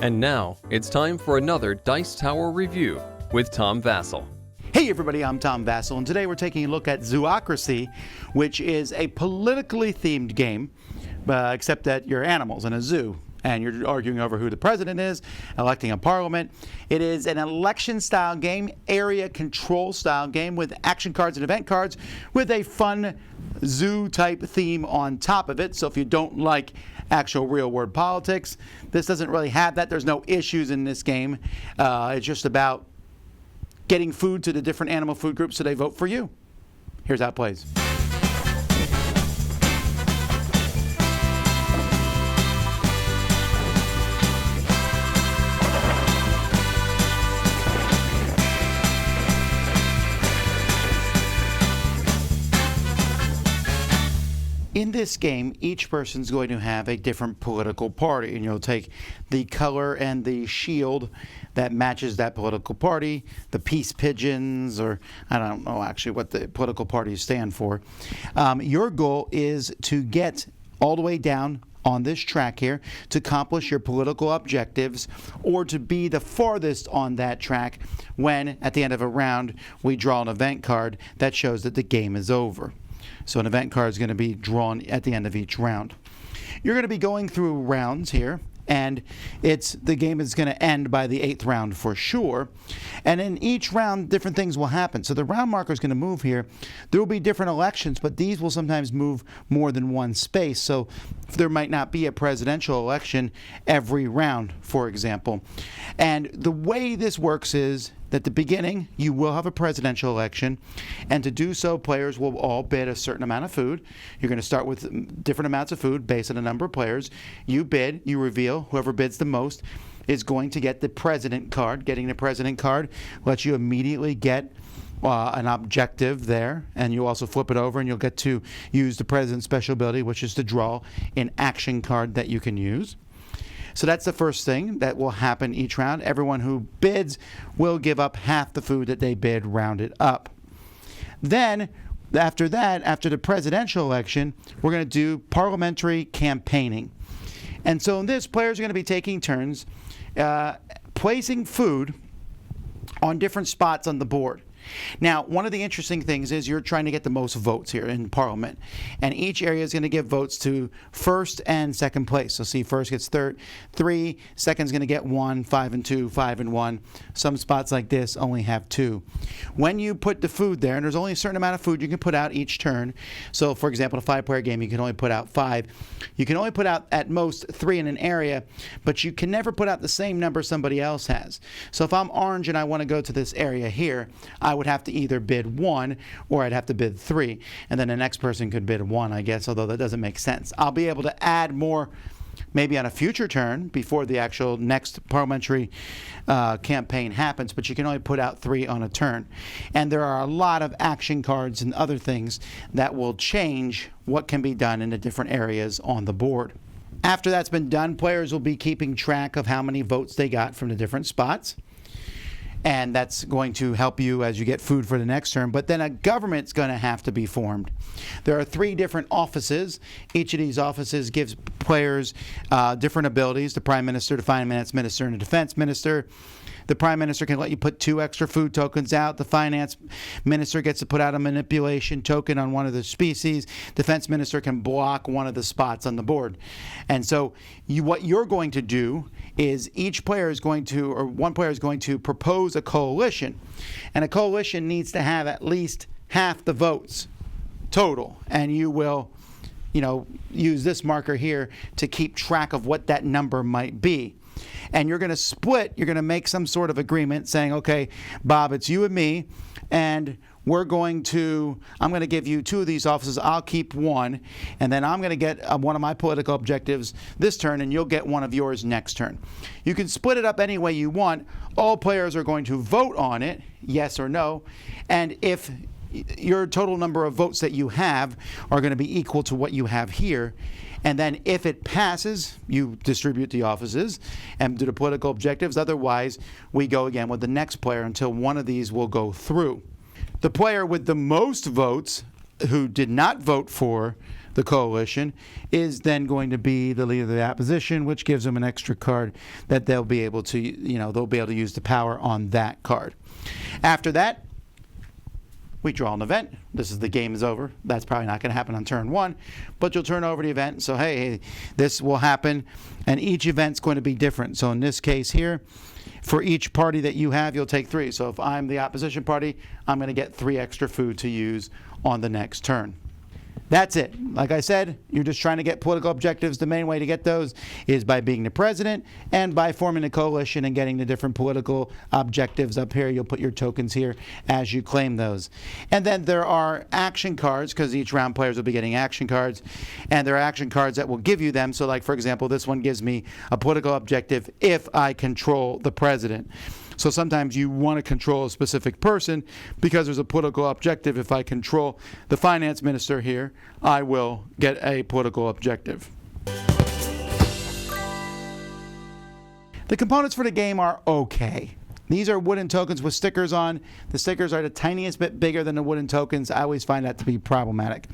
And now, it's time for another Dice Tower review with Tom Vasel. Hey everybody, I'm Tom Vasel, and today we're taking a look at Zoocracy, which is a politically themed game, except that you're animals in a zoo, and you're arguing over who the president is, electing a parliament. It is an election-style game, area control-style game with action cards and event cards with a fun zoo-type theme on top of it. So if you don't like actual real-world politics, this doesn't really have that. There's no issues in this game. It's just about getting food to the different animal food groups so they vote for you. Here's how it plays. In this game, each person's going to have a different political party, and you'll take the color and the shield that matches that political party, the peace pigeons, or I don't know actually what the political parties stand for. Your goal is to get all the way down on this track here to accomplish your political objectives, or to be the farthest on that track when, at the end of a round, we draw an event card that shows that the game is over. So an event card is going to be drawn at the end of each round. You're going to be going through rounds here, and the game is going to end by the 8th round for sure. And in each round, different things will happen. So the round marker is going to move here. There will be different elections, but these will sometimes move more than one space. So there might not be a presidential election every round, for example. And the way this works is that at the beginning, you will have a presidential election, and to do so, players will all bid a certain amount of food. You're going to start with different amounts of food based on the number of players. You bid, you reveal, whoever bids the most is going to get the president card. Getting the president card lets you immediately get an objective there, and you also flip it over and you'll get to use the president's special ability, which is to draw an action card that you can use. So that's the first thing that will happen each round. Everyone who bids will give up half the food that they bid rounded up. Then, after that, after the presidential election, we're going to do parliamentary campaigning. And so in this, players are going to be taking turns placing food on different spots on the board. Now, one of the interesting things is you're trying to get the most votes here in Parliament, and each area is going to give votes to first and second place. So see, first gets 3, second's going to get 1, 5 and 2, 5 and 1. Some spots like this only have 2. When you put the food there, and there's only a certain amount of food you can put out each turn. So for example, a 5-player game, you can only put out 5. You can only put out at most 3 in an area, but you can never put out the same number somebody else has. So if I'm orange and I want to go to this area here, I would have to either bid 1 or I'd have to bid 3, and then the next person could bid 1, I guess, although that doesn't make sense. I'll be able to add more maybe on a future turn before the actual next parliamentary campaign happens, but you can only put out 3 on a turn. And there are a lot of action cards and other things that will change what can be done in the different areas on the board. After that's been done, players will be keeping track of how many votes they got from the different spots. And that's going to help you as you get food for the next term. But then a government's going to have to be formed. There are 3 different offices. Each of these offices gives players different abilities: the Prime Minister, the Finance Minister, and the Defense Minister. The Prime Minister can let you put 2 extra food tokens out. The Finance Minister gets to put out a manipulation token on one of the species. Defense Minister can block one of the spots on the board. And so what you're going to do is each player is going to, or one player is going to propose a coalition. And a coalition needs to have at least half the votes total. And you will, use this marker here to keep track of what that number might be. And you're going to split, you're going to make some sort of agreement saying, okay, Bob, it's you and me, and I'm going to give you 2 of these offices, I'll keep 1, and then I'm going to get one of my political objectives this turn, and you'll get one of yours next turn. You can split it up any way you want. All players are going to vote on it, yes or no, and if your total number of votes that you have are going to be equal to what you have here. And then if it passes, you distribute the offices and do the political objectives. Otherwise, we go again with the next player until one of these will go through. The player with the most votes who did not vote for the coalition, is then going to be the leader of the opposition, which gives them an extra card that they'll be able to, they'll be able to use the power on that card. After that, we draw an event. This is the game is over. That's probably not going to happen on turn 1, but you'll turn over the event. So, hey, this will happen, and each event's going to be different. So in this case here, for each party that you have, you'll take 3. So if I'm the opposition party, I'm going to get 3 extra food to use on the next turn. That's it. Like I said, you're just trying to get political objectives. The main way to get those is by being the president and by forming a coalition and getting the different political objectives up here. You'll put your tokens here as you claim those. And then there are action cards, because each round players will be getting action cards. And there are action cards that will give you them. So like, for example, this one gives me a political objective if I control the president. So sometimes you want to control a specific person because there's a political objective. If I control the finance minister here, I will get a political objective. The components for the game are okay. These are wooden tokens with stickers on. The stickers are the tiniest bit bigger than the wooden tokens. I always find that to be problematic.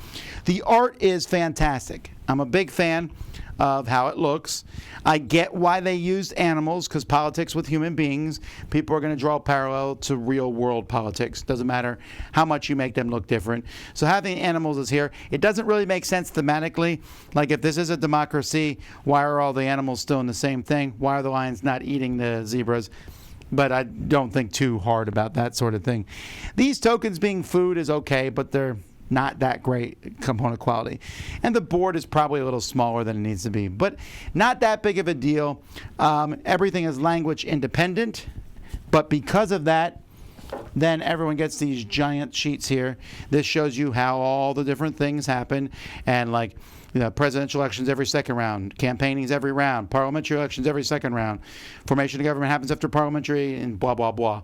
The art is fantastic. I'm a big fan of how it looks. I get why they used animals, because politics with human beings, people are going to draw a parallel to real world politics. Doesn't matter how much you make them look different. So having animals is here. It doesn't really make sense thematically. Like, if this is a democracy, why are all the animals still in the same thing? Why are the lions not eating the zebras? But I don't think too hard about that sort of thing. These tokens being food is okay, but they're not that great component quality. And the board is probably a little smaller than it needs to be, but not that big of a deal. Everything is language independent, but because of that, then everyone gets these giant sheets here. This shows you how all the different things happen, and like, presidential elections every second round, campaigning's every round, parliamentary elections every second round, formation of government happens after parliamentary, and blah, blah, blah.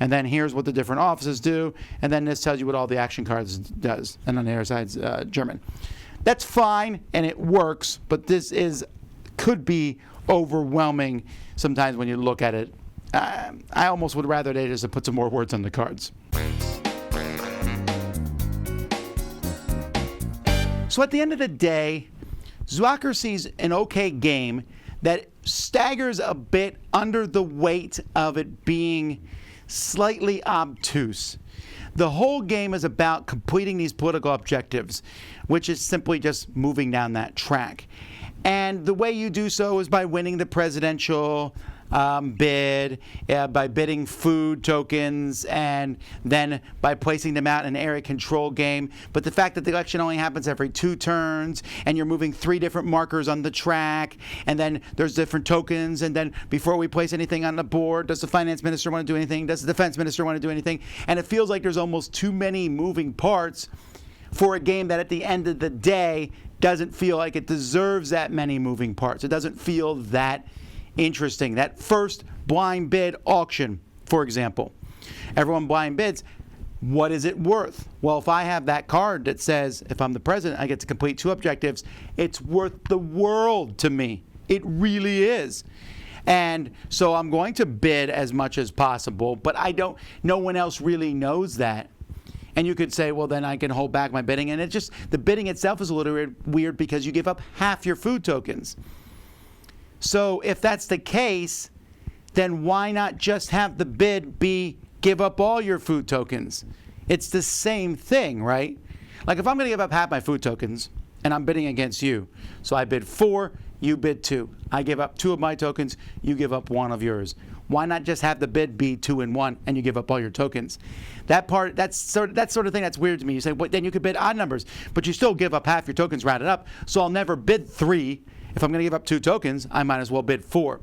And then here's what the different offices do, and then this tells you what all the action cards does. And on the other side's German. That's fine, and it works, but this could be overwhelming sometimes when you look at it. I almost would rather they just put some more words on the cards. So at the end of the day, Zoocracy's an okay game that staggers a bit under the weight of it being slightly obtuse. The whole game is about completing these political objectives, which is simply just moving down that track. And the way you do so is by winning the presidential bid, by bidding food tokens, and then by placing them out in an area control game. But the fact that the election only happens every 2 turns, and you're moving 3 different markers on the track, and then there's different tokens, and then before we place anything on the board, does the finance minister want to do anything? Does the defense minister want to do anything? And it feels like there's almost too many moving parts for a game that at the end of the day doesn't feel like it deserves that many moving parts. It doesn't feel that interesting. That first blind bid auction, for example, everyone blind bids. What is it worth? Well, if I have that card that says if I'm the president I get to complete 2 objectives, it's worth the world to me. It really is. And so I'm going to bid as much as possible, but no one else really knows that. And you could say, well, then I can hold back my bidding. And the bidding itself is a little weird because you give up half your food tokens. So if that's the case, then why not just have the bid be give up all your food tokens? It's the same thing, right? Like, if I'm going to give up half my food tokens and I'm bidding against you, so I bid 4, you bid 2. I give up 2 of my tokens, you give up 1 of yours. Why not just have the bid be 2 and 1 and you give up all your tokens? That sort of thing that's weird to me. You say, well, then you could bid odd numbers, but you still give up half your tokens rounded up, so I'll never bid 3. If I'm going to give up 2 tokens, I might as well bid 4.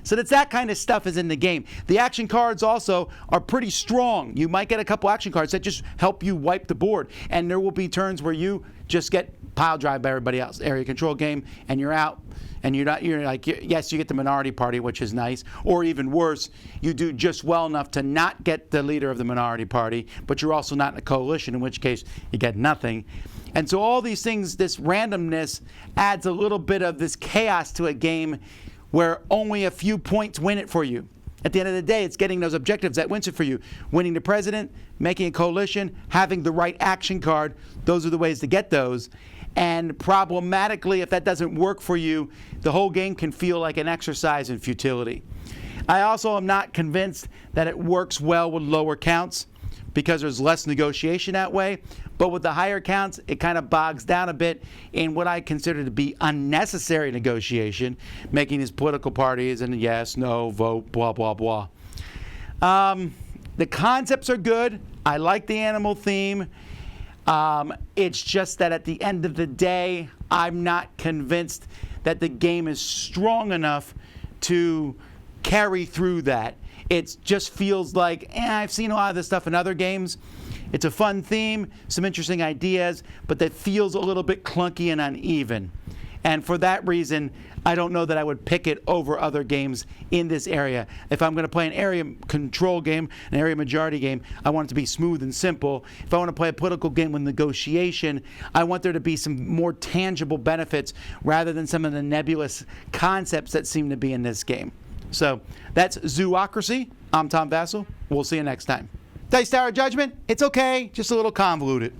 So that kind of stuff is in the game. The action cards also are pretty strong. You might get a couple action cards that just help you wipe the board. And there will be turns where you just get pile drive by everybody else. Area control game, and you're out. And yes, you get the minority party, which is nice. Or even worse, you do just well enough to not get the leader of the minority party, but you're also not in a coalition, in which case you get nothing. And so all these things, this randomness adds a little bit of this chaos to a game where only a few points win it for you. At the end of the day, it's getting those objectives that wins it for you. Winning the president, making a coalition, having the right action card, those are the ways to get those. And problematically, if that doesn't work for you, the whole game can feel like an exercise in futility. I also am not convinced that it works well with lower counts because there's less negotiation that way. But with the higher counts, it kind of bogs down a bit in what I consider to be unnecessary negotiation, making these political parties and yes, no, vote, blah, blah, blah. The concepts are good. I like the animal theme. It's just that at the end of the day, I'm not convinced that the game is strong enough to carry through that. It just feels like, I've seen a lot of this stuff in other games. It's a fun theme, some interesting ideas, but that feels a little bit clunky and uneven. And for that reason, I don't know that I would pick it over other games in this area. If I'm going to play an area control game, an area majority game, I want it to be smooth and simple. If I want to play a political game with negotiation, I want there to be some more tangible benefits rather than some of the nebulous concepts that seem to be in this game. So that's Zoocracy. I'm Tom Vasel. We'll see you next time. Dice Tower Judgment, it's okay, just a little convoluted.